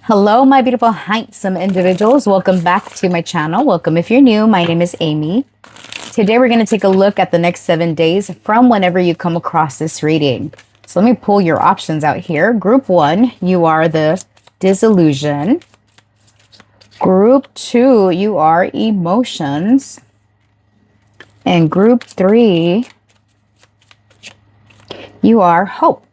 Hello, my beautiful, handsome individuals. Welcome back to my channel. Welcome if you're new. My name is Amy. Today, we're going to take a look at the next 7 days from whenever you come across this reading. So let me pull your options out here. Group 1, you are the disillusion. Group 2, you are emotions. And group 3, you are hope.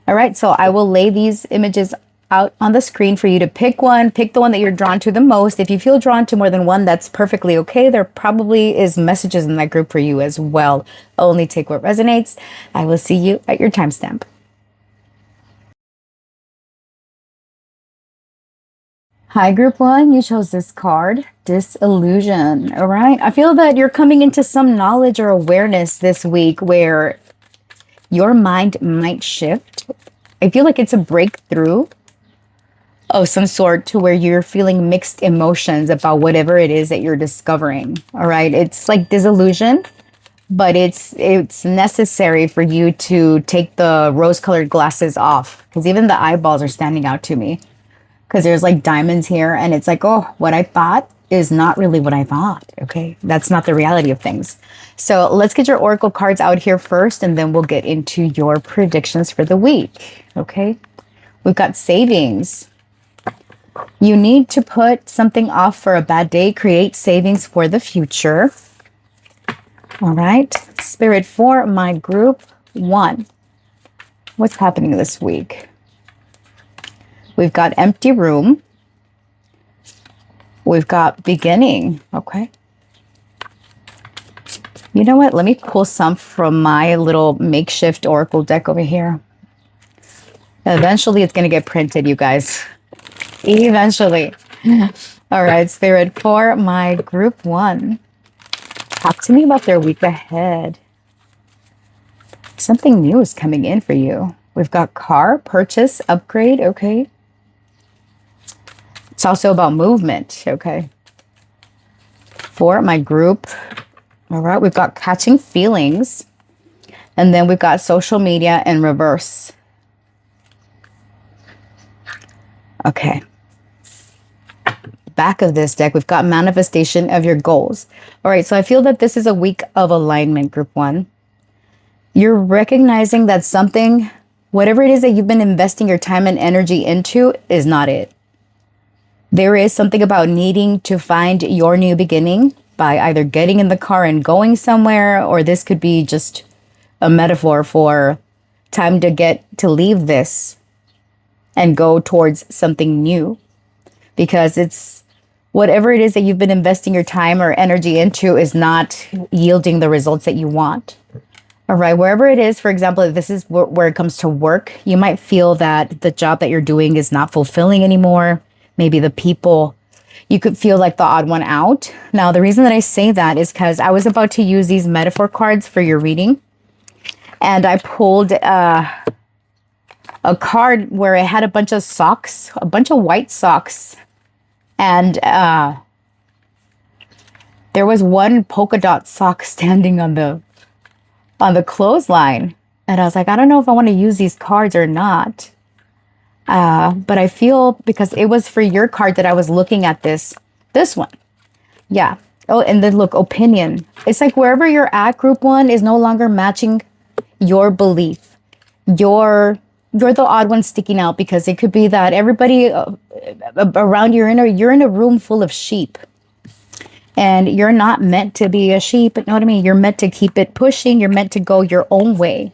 All right, so I will lay these images out on the screen for you to pick one. Pick the one that you're drawn to the most. If you feel drawn to more than one, that's perfectly okay. There probably is messages in that group for you as well. Only take what resonates. I will see you at your timestamp. Hi, group 1. You chose this card, disillusion. All right. I feel that you're coming into some knowledge or awareness this week where your mind might shift. I feel like it's a breakthrough of some sort to where you're feeling mixed emotions about whatever it is that you're discovering. All right. It's like disillusion, but it's necessary for you to take the rose-colored glasses off, because even the eyeballs are standing out to me, because there's like diamonds here, and it's like, oh, what I thought is not really what I thought. Okay. That's not the reality of things. So let's get your oracle cards out here first, and then we'll get into your predictions for the week. Okay. We've got savings. You need to put something off for a bad day. Create savings for the future. All right. Spirit, for my group 1, what's happening this week? We've got empty room. We've got beginning. Okay. You know what? Let me pull some from my little makeshift oracle deck over here. Eventually, it's going to get printed, you guys. Eventually. All right, Spirit, for my group 1, talk to me about their week ahead. Something new is coming in for you. We've got car, purchase, upgrade. Okay. It's also about movement. Okay. For my group, all right, we've got catching feelings. And then we've got social media in reverse. Okay. Back of this deck, we've got manifestation of your goals. All right, so I feel that this is a week of alignment, group 1. You're recognizing that something, whatever it is that you've been investing your time and energy into, is not it. There is something about needing to find your new beginning by either getting in the car and going somewhere, or this could be just a metaphor for time to leave this and go towards something new, because it's whatever it is that you've been investing your time or energy into is not yielding the results that you want. All right, wherever it is, for example, if this is where it comes to work, you might feel that the job that you're doing is not fulfilling anymore. Maybe the people, you could feel like the odd one out. Now, the reason that I say that is because I was about to use these metaphor cards for your reading, and I pulled a card where it had a bunch of socks, a bunch of white socks. And there was one polka dot sock standing on the clothesline. And I was like, I don't know if I want to use these cards or not. But I feel, because it was for your card that I was looking at this one. Yeah. Oh, and then look, opinion. It's like wherever you're at, group 1 is no longer matching your belief. You're the odd one sticking out, because it could be that everybody around you're in a room full of sheep, and you're not meant to be a sheep. You know what I mean? You're meant to keep it pushing. You're meant to go your own way.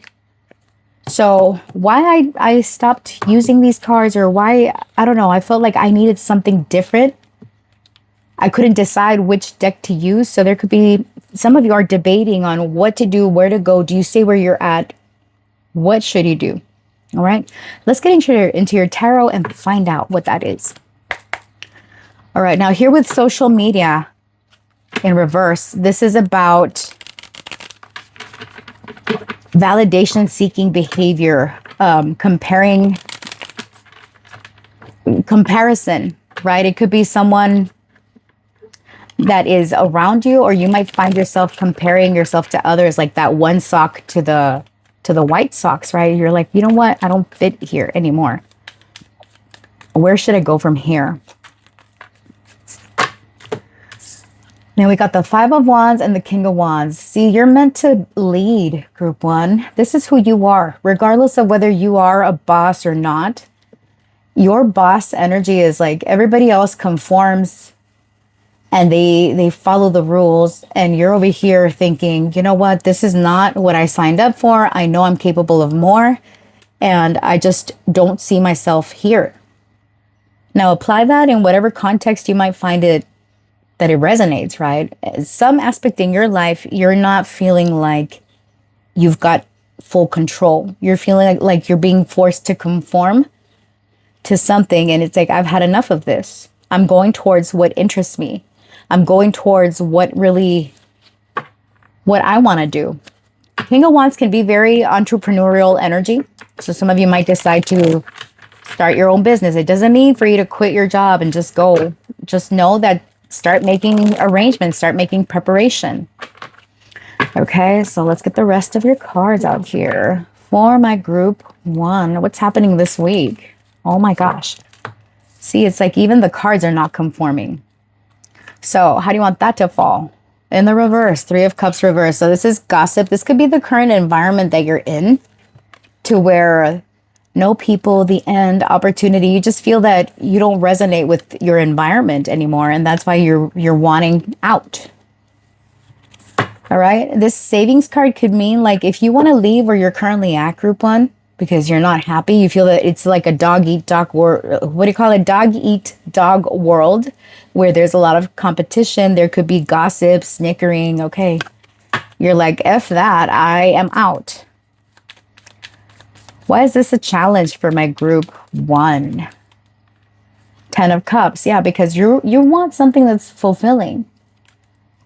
So why I stopped using these cards, or why, I don't know. I felt like I needed something different. I couldn't decide which deck to use. So there could be, some of you are debating on what to do, where to go. Do you stay where you're at? What should you do? All right, let's get into your tarot and find out what that is. All right, now here with social media in reverse, this is about validation seeking behavior, comparison, right? It could be someone that is around you, or you might find yourself comparing yourself to others, like that one sock to the white socks, right? You're like, you know what? I don't fit here anymore. Where should I go from here? Now we got the Five of Wands and the King of Wands. See, you're meant to lead, Group 1. This is who you are, regardless of whether you are a boss or not. Your boss energy is like everybody else conforms and they follow the rules, and you're over here thinking, you know what, this is not what I signed up for. I know I'm capable of more, and I just don't see myself here. Now apply that in whatever context you might find it that it resonates, right? Some aspect in your life, you're not feeling like you've got full control. You're feeling like you're being forced to conform to something, and it's like, I've had enough of this. I'm going towards what interests me. I'm going towards what I want to do. King of Wands can be very entrepreneurial energy. So some of you might decide to start your own business. It doesn't mean for you to quit your job and just go. Just know that start making arrangements, start making preparation. Okay, so let's get the rest of your cards out here. For my Group 1, what's happening this week? Oh my gosh. See, it's like even the cards are not conforming. So how do you want that to fall? In the reverse, Three of Cups reverse. So this is gossip. This could be the current environment that you're in, to where no people, the end, opportunity. You just feel that you don't resonate with your environment anymore, and that's why you're wanting out. All right. This savings card could mean like if you want to leave where you're currently at, Group 1, because you're not happy, you feel that it's like a dog eat dog world. What do you call it? Dog eat dog world, where there's a lot of competition. There could be gossip, snickering. Okay. You're like, F that, I am out. Why is this a challenge for my Group 1? 10 of Cups. Yeah, because you want something that's fulfilling.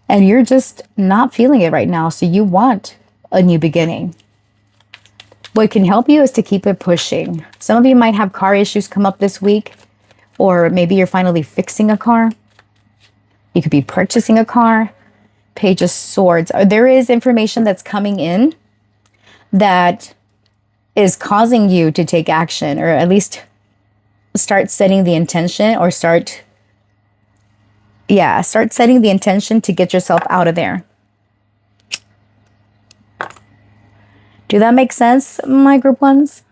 And you're just not feeling it right now. So you want a new beginning. What can help you is to keep it pushing. Some of you might have car issues come up this week. Or maybe you're finally fixing a car. You could be purchasing a car. Page of Swords. There is information that's coming in that is causing you to take action, or at least start setting the intention, or start setting the intention to get yourself out of there. Do that make sense, my Group 1s?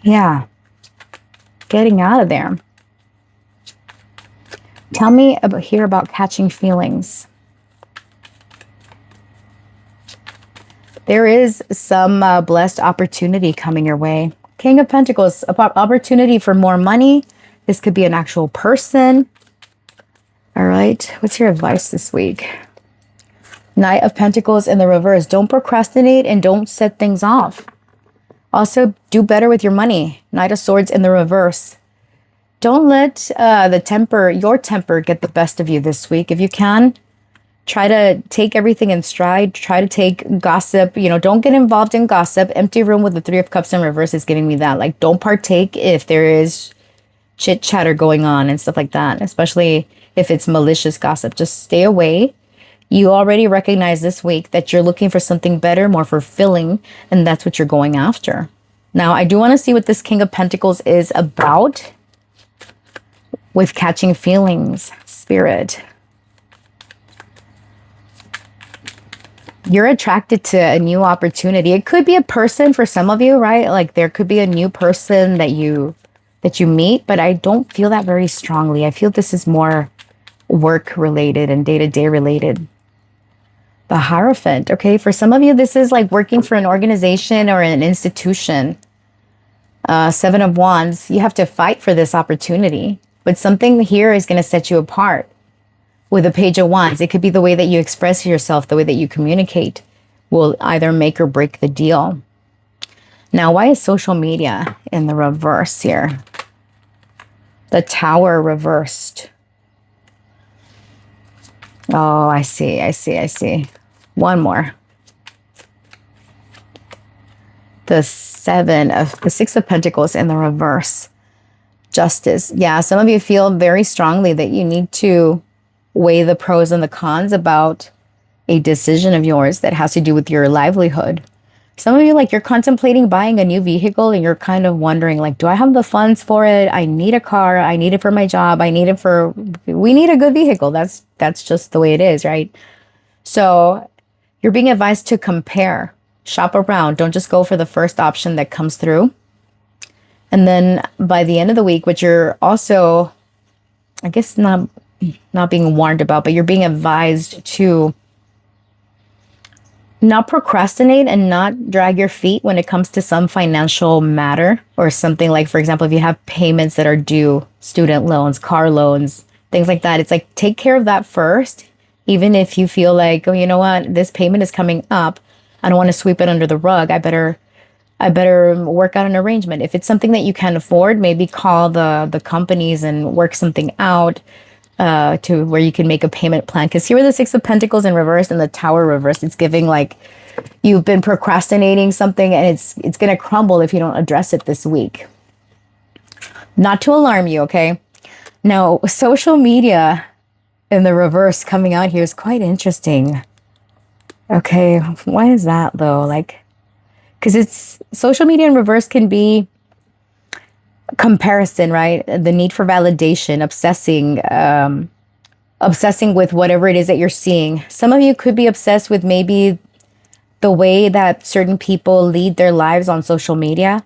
Yeah. Getting out of there. Tell me about catching feelings. There is some blessed opportunity coming your way. King of Pentacles, opportunity for more money. This could be an actual person. All right. What's your advice this week? Knight of Pentacles in the reverse. Don't procrastinate and don't set things off. Also, do better with your money. Knight of Swords in the reverse. Don't let your temper get the best of you this week. If you can, try to take everything in stride. Try to take gossip. Don't get involved in gossip. Empty room with the Three of Cups in reverse is giving me that. Like, don't partake if there is chit chatter going on and stuff like that, especially if it's malicious gossip. Just stay away. You already recognize this week that you're looking for something better, more fulfilling, and that's what you're going after. Now, I do want to see what this King of Pentacles is about with catching feelings, Spirit. You're attracted to a new opportunity. It could be a person for some of you, right? Like there could be a new person that you meet, but I don't feel that very strongly. I feel this is more work related and day-to-day related. The Hierophant. Okay, for some of you, this is like working for an organization or an institution. Seven of Wands. You have to fight for this opportunity, but something here is going to set you apart. With a Page of Wands, it could be the way that you express yourself, the way that you communicate will either make or break the deal. Now, why is social media in the reverse here? The Tower reversed. Oh, I see. One more. The Six of Pentacles in the reverse. Justice. Yeah, some of you feel very strongly that you need to weigh the pros and the cons about a decision of yours that has to do with your livelihood. Some of you, like, you're contemplating buying a new vehicle and you're kind of wondering, like, do I have the funds for it? I need a car. I need it for my job. We need a good vehicle. That's just the way it is, right? So you're being advised to compare, shop around. Don't just go for the first option that comes through. And then by the end of the week, which you're also, I guess, not being warned about, but you're being advised to not procrastinate and not drag your feet when it comes to some financial matter or something. Like, for example, if you have payments that are due, student loans, car loans, things like that, it's like, take care of that first. Even if you feel like, oh, you know what, this payment is coming up, I don't want to sweep it under the rug. I better work out an arrangement. If it's something that you can't afford, maybe call the companies and work something out to where you can make a payment plan. Because here with the Six of Pentacles in reverse and the Tower reversed, it's giving like you've been procrastinating something and it's going to crumble if you don't address it this week. Not to alarm you, okay? Now, social media in the reverse coming out here is quite interesting. Okay, why is that though? Like, because it's social media in reverse can be comparison, right? The need for validation, obsessing with whatever it is that you're seeing. Some of you could be obsessed with maybe the way that certain people lead their lives on social media,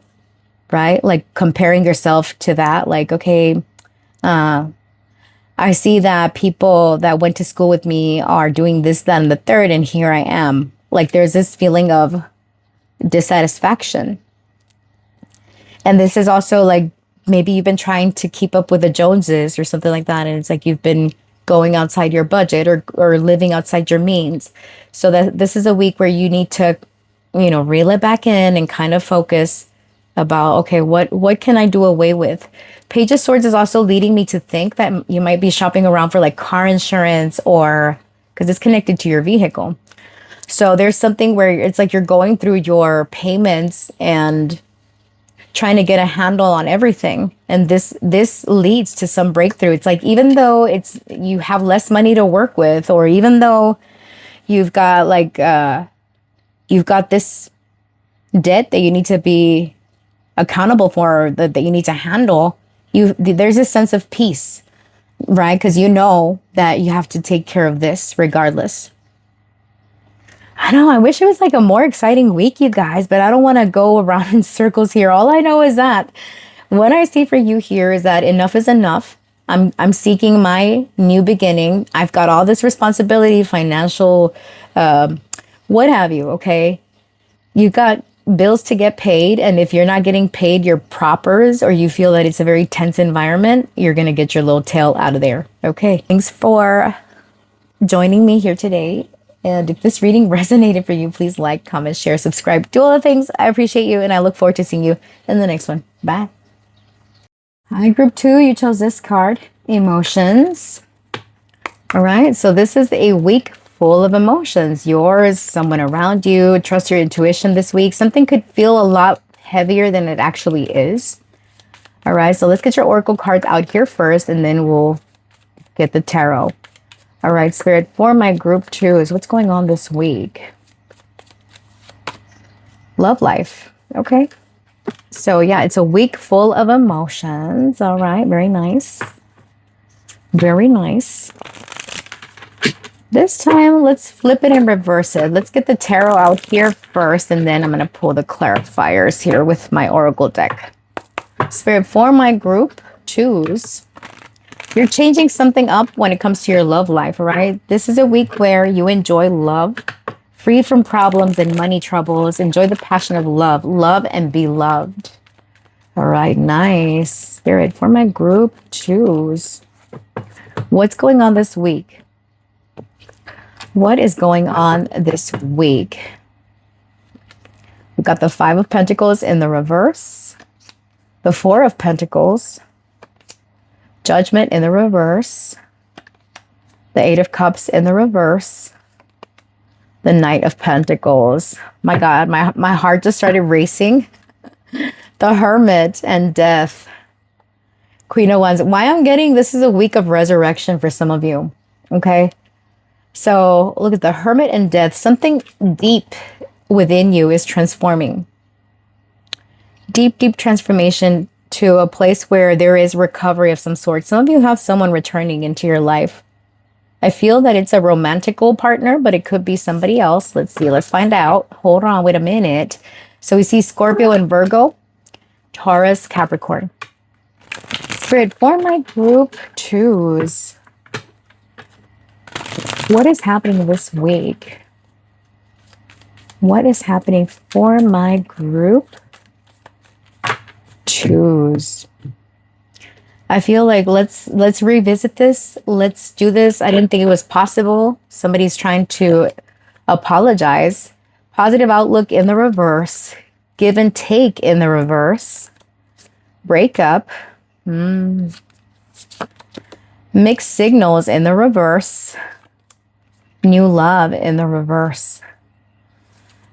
right? Like comparing yourself to that. Like, okay, I see that people that went to school with me are doing this, that, and the third, and here I am. Like there's this feeling of dissatisfaction. And this is also like maybe you've been trying to keep up with the Joneses or something like that. And it's like you've been going outside your budget or living outside your means. So that this is a week where you need to, reel it back in and kind of focus about, okay, what can I do away with? Page of Swords is also leading me to think that you might be shopping around for like car insurance or because it's connected to your vehicle. So there's something where it's like you're going through your payments and trying to get a handle on everything. And this leads to some breakthrough. It's like, even though you have less money to work with, or even though you've got this debt that you need to be accountable for, that you need to handle, there's a sense of peace, right? Because you know that you have to take care of this regardless. I know, I wish it was like a more exciting week, you guys, but I don't want to go around in circles here. All I know is that what I see for you here is that enough is enough. I'm seeking my new beginning. I've got all this responsibility, financial, what have you, okay? You got bills to get paid, and if you're not getting paid your propers, or you feel that it's a very tense environment, you're going to get your little tail out of there, okay? Thanks for joining me here today. And if this reading resonated for you, please like, comment, share, subscribe, do all the things. I appreciate you, and I look forward to seeing you in the next one. Bye. Hi, group 2. You chose this card, emotions. All right, so this is a week full of emotions. Yours, someone around you. Trust your intuition this week. Something could feel a lot heavier than it actually is. All right, so let's get your oracle cards out here first, and then we'll get the tarot. All right, Spirit, for my group 2 is what's going on this week. Love life. Okay. So yeah, it's a week full of emotions. All right, very nice. Very nice. This time, let's flip it and reverse it. Let's get the tarot out here first, and then I'm going to pull the clarifiers here with my oracle deck. Spirit, for my group 2s, you're changing something up when it comes to your love life, all right? This is a week where you enjoy love, free from problems and money troubles. Enjoy the passion of love. Love and be loved. All right, nice. Spirit, for my group 2s, what's going on this week? What is going on this week? We've got the 5 of Pentacles in the reverse, the 4 of Pentacles, Judgment in the reverse, the 8 of Cups in the reverse, the Knight of Pentacles. My God, my heart just started racing. The Hermit and Death. Queen of Wands. Why I'm getting this is a week of resurrection for some of you. Okay. So look at the Hermit and Death. Something deep within you is transforming. Deep transformation to a place where there is recovery of some sort. Some of you have someone returning into your life. I feel that it's a romantical partner, but it could be somebody else. Let's see. Let's find out. Hold on. Wait a minute. So we see Scorpio and Virgo, Taurus, Capricorn. Spirit, for my group twos, what is happening this week? What is happening for my group twos? I feel like let's revisit this. Let's do this. I didn't think it was possible. Somebody's trying to apologize. Positive outlook in the reverse. Give and take in the reverse. Breakup. Mixed signals in the reverse. New love in the reverse.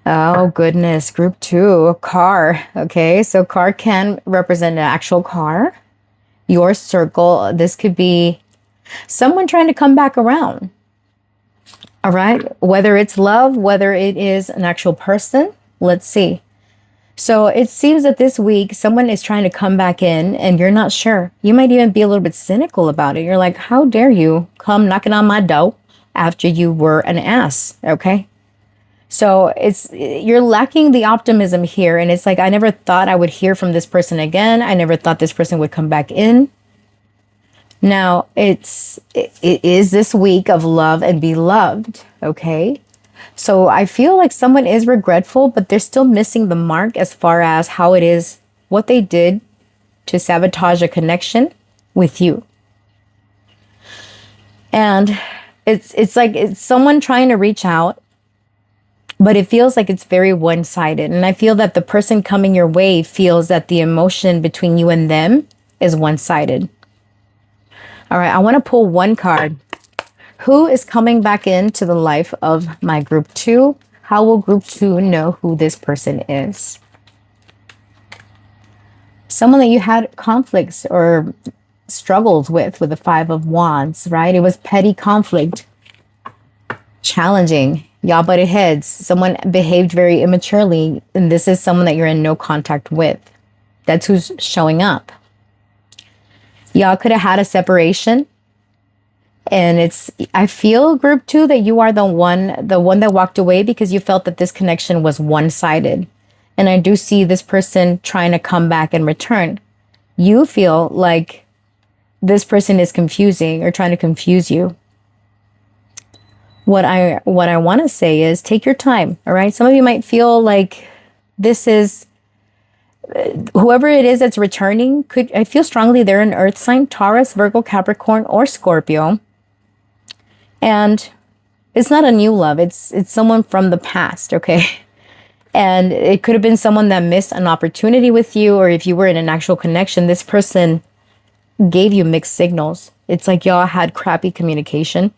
Oh, goodness. Group two, car. Okay, so car can represent an actual car. Your circle. This could be someone trying to come back around. All right. Whether it's love, whether it is an actual person. Let's see. So it seems that this week someone is trying to come back in and you're not sure. You might even be a little bit cynical about it. You're like, how dare you come knocking on my door after you were an ass? Okay. So you're lacking the optimism here. And it's like, I never thought I would hear from this person again. I never thought this person would come back in. Now it is this week of love and be loved. Okay. So I feel like someone is regretful, but they're still missing the mark as far as how it is, what they did to sabotage a connection with you. And it's like it's someone trying to reach out, but it feels like it's very one-sided. And I feel that the person coming your way feels that the emotion between you and them is one-sided. All right, I want to pull one card. Who is coming back into the life of my group two? How will group two know who this person is? Someone that you had conflicts or struggles with the Five of Wands, right? It was petty conflict, challenging. Y'all butted heads. Someone behaved very immaturely, and this is someone that you're in no contact with. That's who's showing up. Y'all could have had a separation. And I feel group two that you are the one that walked away because you felt that this connection was one-sided. And I do see this person trying to come back and return. You feel like this person is confusing or trying to confuse you. What I want to say is take your time. All right. Some of you might feel like this is whoever it is that's returning. I feel strongly they're an earth sign, Taurus, Virgo, Capricorn, or Scorpio. And it's not a new love. It's someone from the past. Okay. And it could have been someone that missed an opportunity with you, or if you were in an actual connection, this person gave you mixed signals. It's like y'all had crappy communication.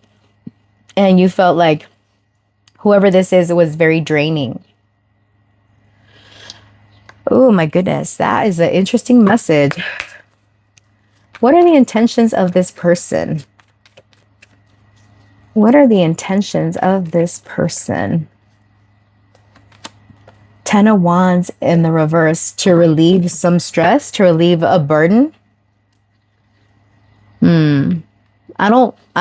And you felt like whoever this is, it was very draining. Oh my goodness, that is an interesting message. What are the intentions of this person? What are the intentions of this person? Ten of Wands in the reverse, to relieve some stress, to relieve a burden. I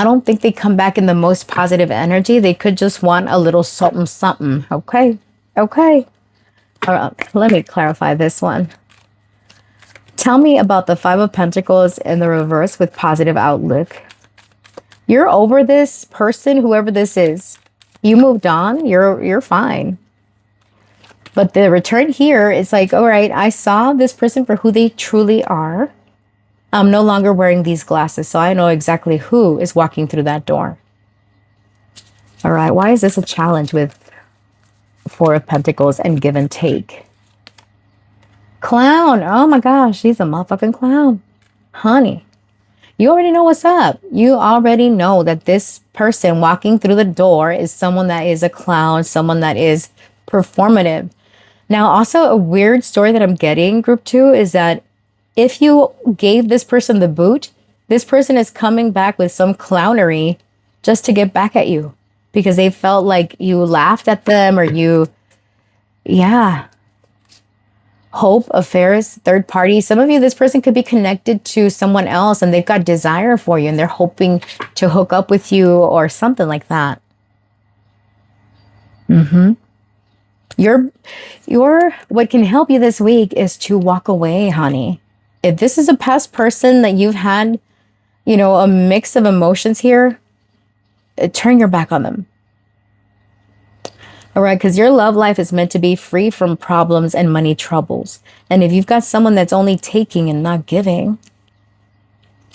don't think they come back in the most positive energy. They could just want a little something. Okay. All right, let me clarify this one. Tell me about the Five of Pentacles in the reverse with positive outlook. You're over this person, whoever this is. You moved on. You're fine. But the return here is like, all right, I saw this person for who they truly are. I'm no longer wearing these glasses, so I know exactly who is walking through that door. All right, why is this a challenge with Four of Pentacles and give and take? Clown. Oh my gosh, she's a motherfucking clown. Honey, you already know what's up. You already know that this person walking through the door is someone that is a clown, someone that is performative. Now, also a weird story that I'm getting, group two, is that if you gave this person the boot, this person is coming back with some clownery just to get back at you because they felt like you laughed at them or you Yeah. Hope, affairs, third party. Some of you, this person could be connected to someone else and they've got desire for you and they're hoping to hook up with you or something like that. Your what can help you this week is to walk away, honey. If this is a past person that you've had, a mix of emotions here, turn your back on them. All right, because your love life is meant to be free from problems and money troubles. And if you've got someone that's only taking and not giving,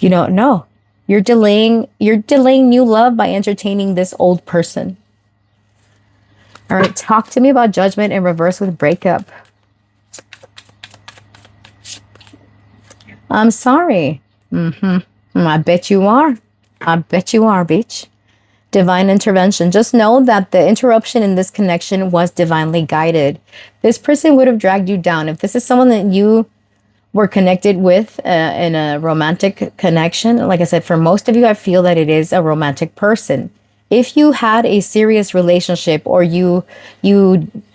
no. You're delaying new love by entertaining this old person. All right, talk to me about judgment in reverse with breakup. I'm sorry. I bet you are. I bet you are, bitch. Divine intervention. Just know that the interruption in this connection was divinely guided. This person would have dragged you down. If this is someone that you were connected with in a romantic connection, like I said, for most of you, I feel that it is a romantic person. If you had a serious relationship or you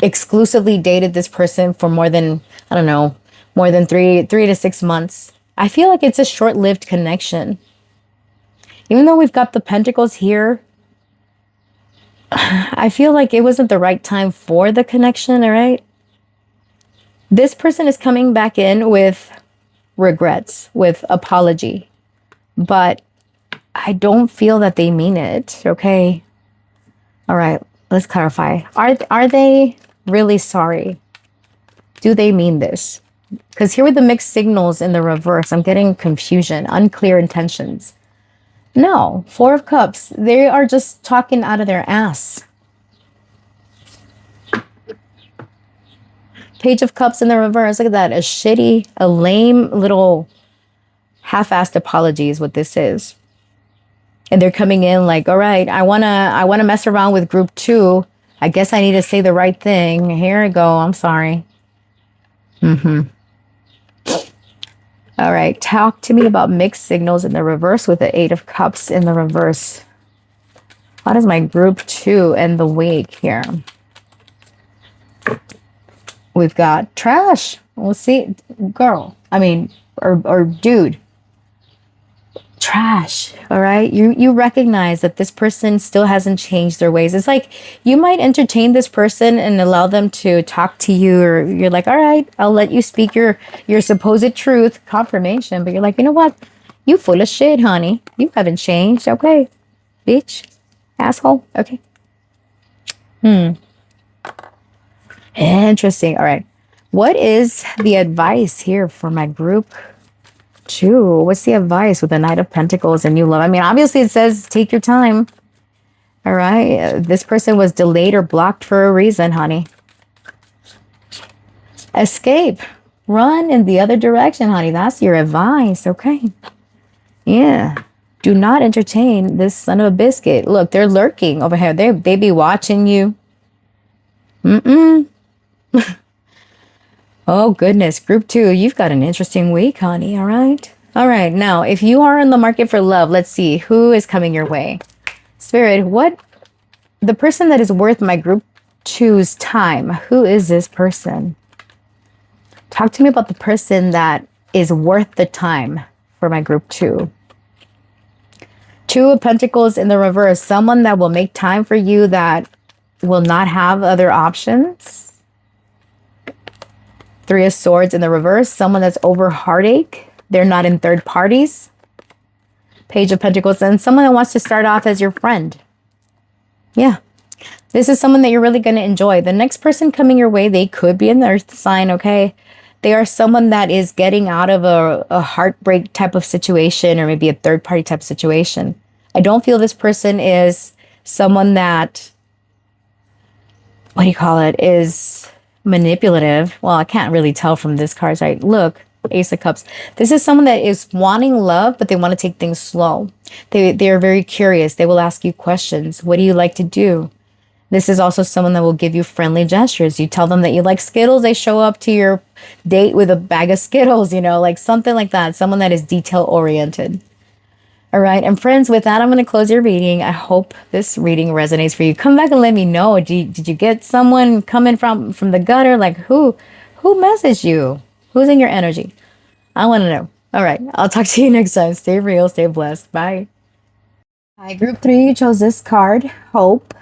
exclusively dated this person for more than, I don't know, more than 3 to 6 months, I feel like it's a short-lived connection. Even though we've got the pentacles here, I feel like it wasn't the right time for the connection, all right? This person is coming back in with regrets, with apology, but I don't feel that they mean it, okay? All right, let's clarify. Are they really sorry? Do they mean this? Because here with the mixed signals in the reverse, I'm getting confusion, unclear intentions. No, Four of Cups. They are just talking out of their ass. Page of Cups in the reverse. Look at that. A lame little half-assed apology is what this is. And they're coming in like, all right, I wanna mess around with group 2. I guess I need to say the right thing. Here I go. I'm sorry. All right, talk to me about mixed signals in the reverse with the Eight of Cups in the reverse. How does my group 2 end the week here? We've got trash. We'll see, girl. I mean, or dude. Trash. All right. You recognize that this person still hasn't changed their ways. It's like you might entertain this person and allow them to talk to you, or you're like, all right, I'll let you speak your supposed truth, confirmation. But you're like, you know what? You full of shit, honey. You haven't changed. Okay, bitch, asshole. Okay. Interesting. All right. What is the advice here for my group 2? What's the advice with the Knight of Pentacles and new love? I mean, obviously it says take your time. All right. This person was delayed or blocked for a reason, honey. Escape. Run in the other direction, honey. That's your advice. Okay. Yeah. Do not entertain this son of a biscuit. Look, they're lurking over here. They be watching you. Oh, goodness. Group 2, you've got an interesting week, honey. All right. All right. Now, if you are in the market for love, let's see who is coming your way. Spirit, the person that is worth my group 2's time, who is this person? Talk to me about the person that is worth the time for my group 2. 2 of Pentacles in the reverse, someone that will make time for you that will not have other options. 3 of Swords in the reverse, someone that's over heartache. They're not in third parties. Page of Pentacles, and someone that wants to start off as your friend. Yeah. This is someone that you're really going to enjoy. The next person coming your way, they could be an earth sign, okay? They are someone that is getting out of a heartbreak type of situation, or maybe a third party type of situation. I don't feel this person is someone that, what do you call it, is manipulative. Well, I can't really tell from this card, right? Look, Ace of Cups. This is someone that is wanting love, but they want to take things slow. They are very curious. They will ask you questions. What do you like to do? This is also someone that will give you friendly gestures. You tell them that you like Skittles, they show up to your date with a bag of Skittles, like something like that. Someone that is detail oriented. All right. And friends, with that, I'm going to close your reading. I hope this reading resonates for you. Come back and let me know. Did you get someone coming from the gutter? Like who messaged you? Who's in your energy? I want to know. All right. I'll talk to you next time. Stay real, stay blessed. Bye. Hi, group 3, you chose this card, Hope.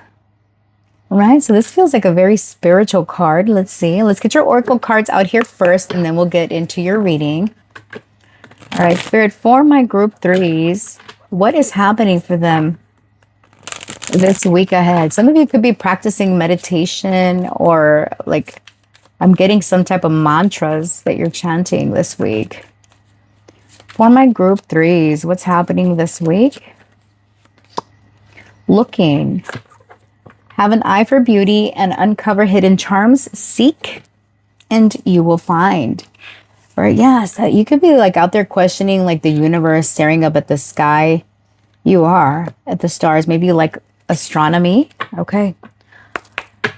All right. So this feels like a very spiritual card. Let's see. Let's get your oracle cards out here first, and then we'll get into your reading. All right, Spirit, for my group 3s, what is happening for them this week ahead? Some of you could be practicing meditation, or like I'm getting some type of mantras that you're chanting this week. For my group 3s, what's happening this week? Looking. Have an eye for beauty and uncover hidden charms. Seek and you will find. Or yes, you could be like out there questioning like the universe, staring up at the sky. You are at the stars, maybe like astronomy. Okay.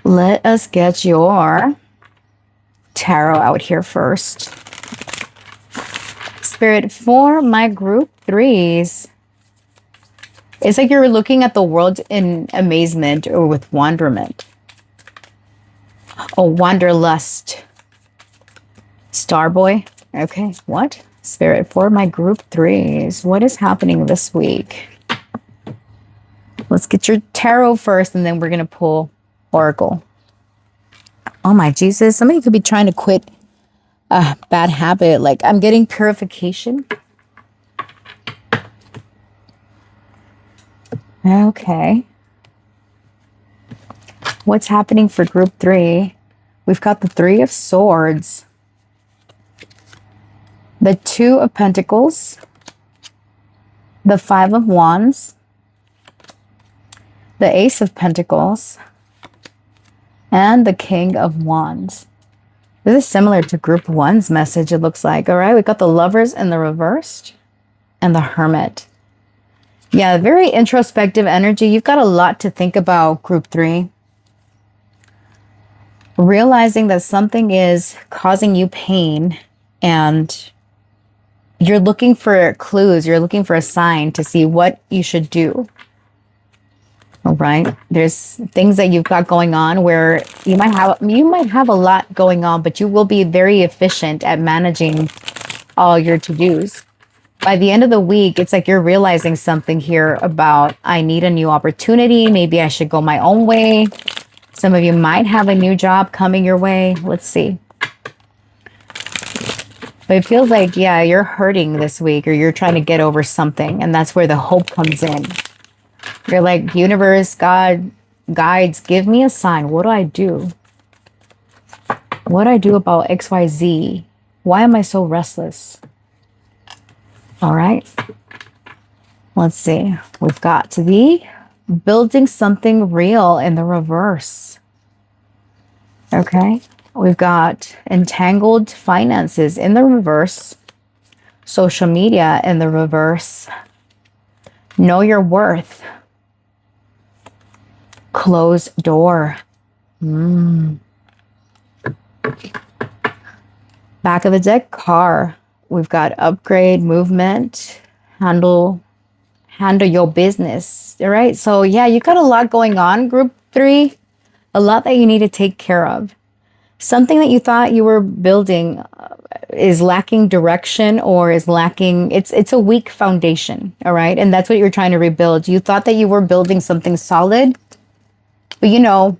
Let us get your tarot out here first. Spirit, for my group 3s, it's like you're looking at the world in amazement or with wonderment. Oh, wanderlust. Starboy. Okay, what? Spirit, for my group 3s, what is happening this week? Let's get your tarot first, and then we're going to pull oracle. Oh my Jesus, somebody could be trying to quit a bad habit. Like I'm getting purification. Okay. What's happening for group 3? We've got the 3 of Swords, the 2 of Pentacles, the 5 of Wands, the Ace of Pentacles, and the King of Wands. This is similar to group 1's message, it looks like. All right, we got the Lovers in the reversed and the Hermit. Yeah, very introspective energy. You've got a lot to think about, group 3. Realizing that something is causing you pain, and you're looking for clues. You're looking for a sign to see what you should do. All right. There's things that you've got going on where you might have a lot going on, but you will be very efficient at managing all your to-dos. By the end of the week, it's like you're realizing something here about, I need a new opportunity. Maybe I should go my own way. Some of you might have a new job coming your way. Let's see. But it feels like, yeah, you're hurting this week, or you're trying to get over something. And that's where the hope comes in. You're like, universe, God, guides, give me a sign. What do I do? What do I do about XYZ? Why am I so restless? All right. Let's see. We've got to be building something real in the reverse. Okay. We've got entangled finances in the reverse. Social media in the reverse. Know your worth. Closed door. Back of the deck, car. We've got upgrade, movement, handle your business. All right. So yeah, you got a lot going on, group 3. A lot that you need to take care of. Something that you thought you were building is lacking direction, or is lacking, it's a weak foundation. All right. And that's what you're trying to rebuild. You thought that you were building something solid, but you know,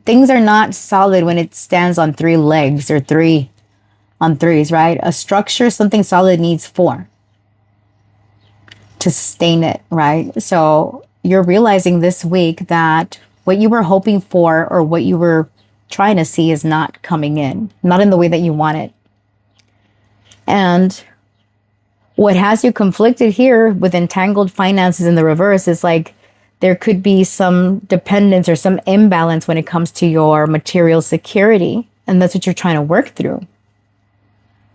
things are not solid when it stands on 3 legs or 3 on 3s, right? A structure, something solid, needs 4 to sustain it, right? So you're realizing this week that what you were hoping for, or what you were trying to see, is not coming in, not in the way that you want it. And what has you conflicted here with entangled finances in the reverse is like, there could be some dependence or some imbalance when it comes to your material security. And that's what you're trying to work through,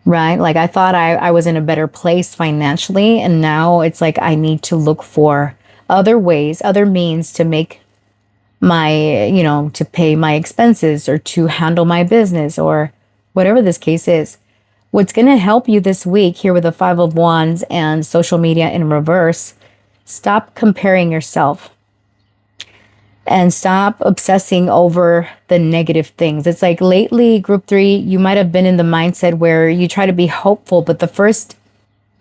right? Like I thought I was in a better place financially. And now it's like, I need to look for other ways, other means to make my, you know, to pay my expenses, or to handle my business, or whatever this case is. What's going to help you this week here with the Five of Wands and social media in reverse, stop comparing yourself and stop obsessing over the negative things. It's like lately, group 3, you might have been in the mindset where you try to be hopeful, but the first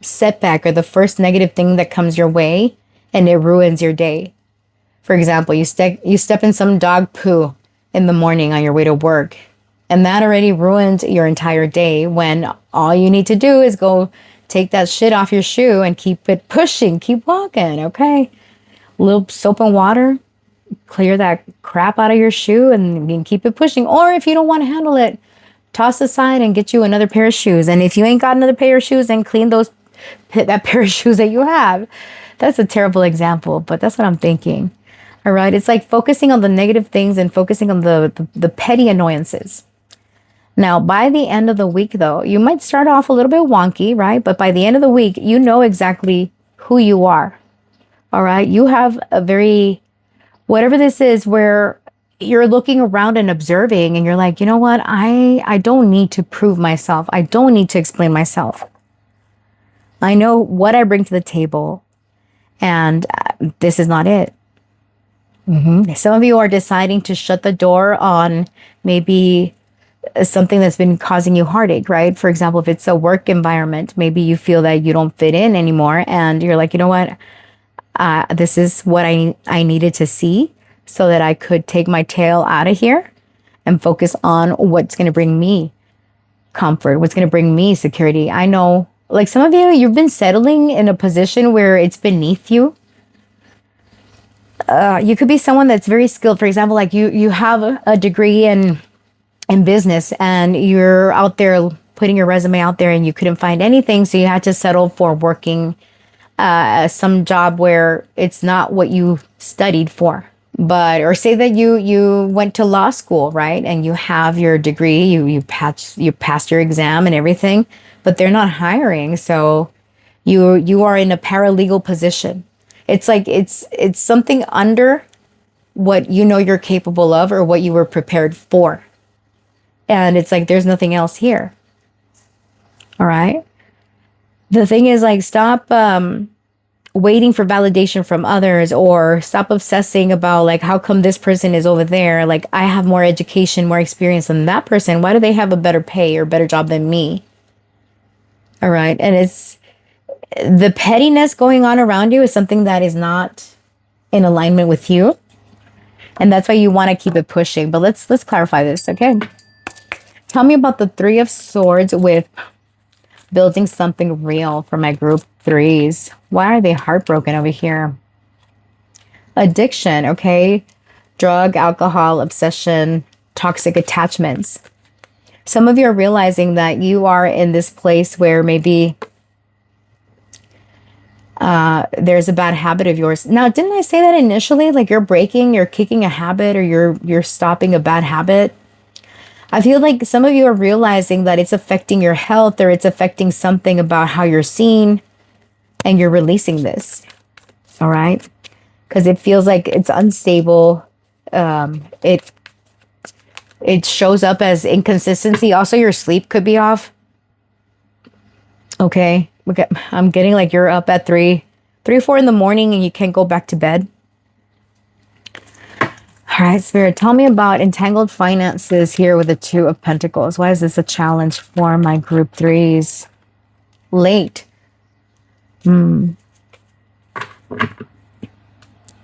setback or the first negative thing that comes your way and it ruins your day. For example, you step in some dog poo in the morning on your way to work, and that already ruined your entire day, when all you need to do is go take that shit off your shoe and keep it pushing, keep walking, okay? A little soap and water, clear that crap out of your shoe and keep it pushing. Or if you don't want to handle it, toss aside and get you another pair of shoes. And if you ain't got another pair of shoes, then clean that pair of shoes that you have. That's a terrible example, but that's what I'm thinking. All right. It's like focusing on the negative things and focusing on the petty annoyances. Now, by the end of the week, though, you might start off a little bit wonky, right? But by the end of the week, you know exactly who you are. All right. You have a very, whatever this is, where you're looking around and observing and you're like, you know what? I don't need to prove myself. I don't need to explain myself. I know what I bring to the table, and this is not it. Some of you are deciding to shut the door on maybe something that's been causing you heartache, right? For example, if it's a work environment, maybe you feel that you don't fit in anymore, and you're like, you know what? This is what I needed to see so that I could take my tail out of here and focus on what's going to bring me comfort, what's going to bring me security. I know, like some of you, you've been settling in a position where it's beneath you. You could be someone that's very skilled. For example, like you have a degree in business, and you're out there putting your resume out there and you couldn't find anything. So you had to settle for working some job where it's not what you studied for. But, or say that you went to law school, right? And you have your degree, you passed your exam and everything, but they're not hiring. So you are in a paralegal position. It's like it's something under what you know you're capable of or what you were prepared for. And it's like there's nothing else here. All right. The thing is, like, stop waiting for validation from others, or stop obsessing about like, how come this person is over there? Like, I have more education, more experience than that person. Why do they have a better pay or better job than me? All right. And it's the pettiness going on around you is something that is not in alignment with you. And that's why you want to keep it pushing. But let's clarify this. Okay. Tell me about the Three of Swords with building something real for my group 3s. Why are they heartbroken over here? Addiction, okay? Drug, alcohol, obsession, toxic attachments. Some of you are realizing that you are in this place where maybe there's a bad habit of yours. Now, didn't I say that initially? Like you're kicking a habit, or you're stopping a bad habit. I feel like some of you are realizing that it's affecting your health, or it's affecting something about how you're seen, and you're releasing this. All right? Because it feels like it's unstable. It shows up as inconsistency. Also, your sleep could be off. Okay. I'm getting like you're up at 3, 4 in the morning and you can't go back to bed. All right, Spirit, tell me about entangled finances here with the Two of Pentacles. Why is this a challenge for my group 3s? Late.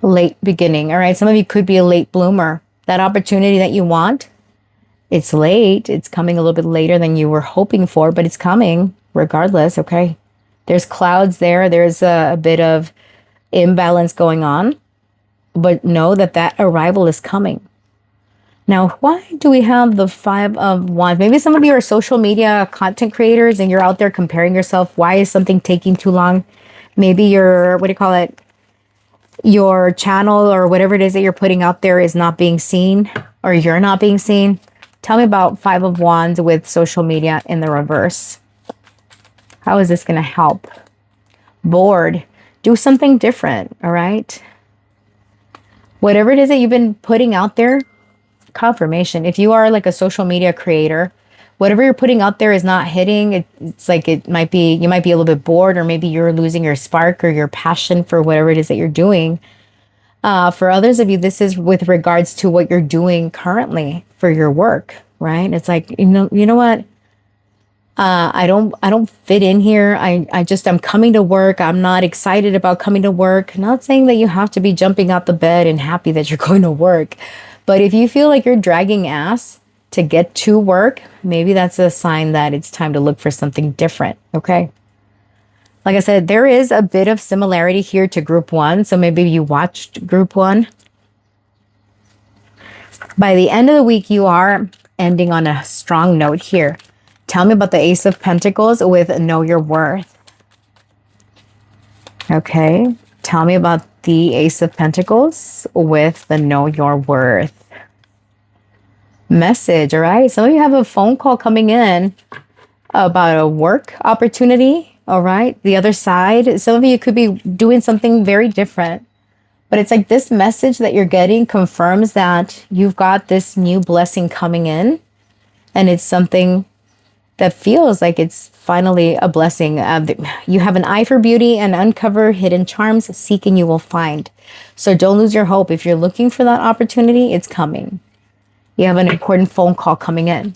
Late beginning. All right, some of you could be a late bloomer. That opportunity that you want, it's late. It's coming a little bit later than you were hoping for, but it's coming regardless, okay? There's clouds there. There's a bit of imbalance going on. But know that arrival is coming. Now, why do we have the Five of Wands? Maybe some of you are social media content creators and you're out there comparing yourself. Why is something taking too long? Maybe your, your channel or whatever it is that you're putting out there is not being seen, or you're not being seen. Tell me about Five of Wands with social media in the reverse. How is this going to help? Bored. Do something different, all right? Whatever it is that you've been putting out there, confirmation. If you are like a social media creator, whatever you're putting out there is not hitting. It's like you might be a little bit bored, or maybe you're losing your spark or your passion for whatever it is that you're doing. For others of you, this is with regards to what you're doing currently for your work, right? It's like, you know what? I don't fit in here. I'm coming to work. I'm not excited about coming to work. Not saying that you have to be jumping out the bed and happy that you're going to work. But if you feel like you're dragging ass to get to work, maybe that's a sign that it's time to look for something different. Okay. Like I said, there is a bit of similarity here to group one. So maybe you watched group one. By the end of the week, you are ending on a strong note here. Tell me about the Ace of Pentacles with Know Your Worth. Okay. Tell me about the Ace of Pentacles with the Know Your Worth message. All right. Some of you have a phone call coming in about a work opportunity. All right. The other side, some of you could be doing something very different. But it's like this message that you're getting confirms that you've got this new blessing coming in. And it's something that feels like it's finally a blessing. You have an eye for beauty and uncover hidden charms. Seek and you will find. So don't lose your hope. If you're looking for that opportunity, it's coming. You have an important phone call coming in.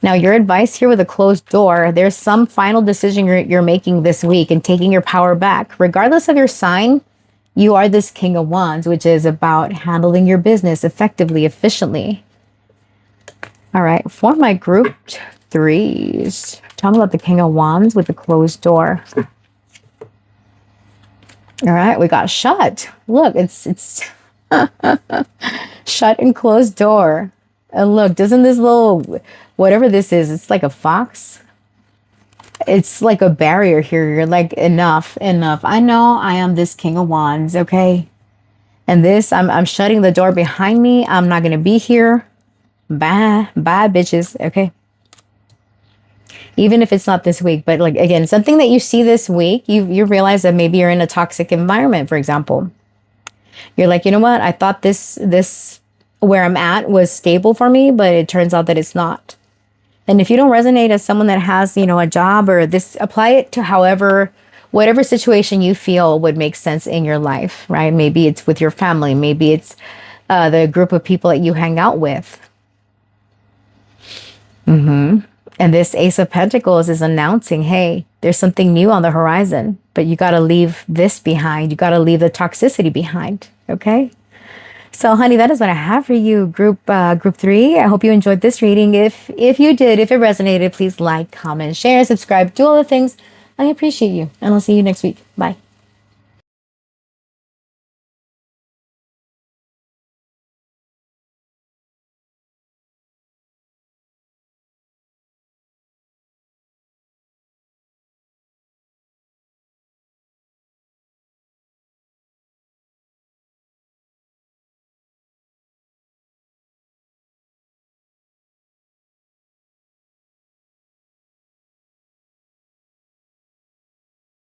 Now, your advice here with a closed door, there's some final decision you're making this week and taking your power back. Regardless of your sign, you are this King of Wands, which is about handling your business effectively, efficiently. All right, for my group threes, tell me about the King of Wands with the closed door. All right, we got shut. Look, it's shut and closed door. And look, doesn't this little, whatever this is, it's like a fox. It's like a barrier here. You're like, enough. I know I am this King of Wands, okay? And this, I'm shutting the door behind me. I'm not going to be here. Bye, bitches, okay? Even if it's not this week, but like, again, something that you see this week, you realize that maybe you're in a toxic environment, for example. You're like, you know what? I thought this where I'm at was stable for me, but it turns out that it's not. And if you don't resonate as someone that has, a job or this, apply it to whatever situation you feel would make sense in your life, right? Maybe it's with your family. Maybe it's the group of people that you hang out with. And this Ace of Pentacles is announcing, hey, there's something new on the horizon, but you got to leave this behind. You got to leave the toxicity behind. Okay. So, honey, that is what I have for you, group three. I hope you enjoyed this reading. If you did, if it resonated, please like, comment, share, subscribe, do all the things. I appreciate you. And I'll see you next week. Bye.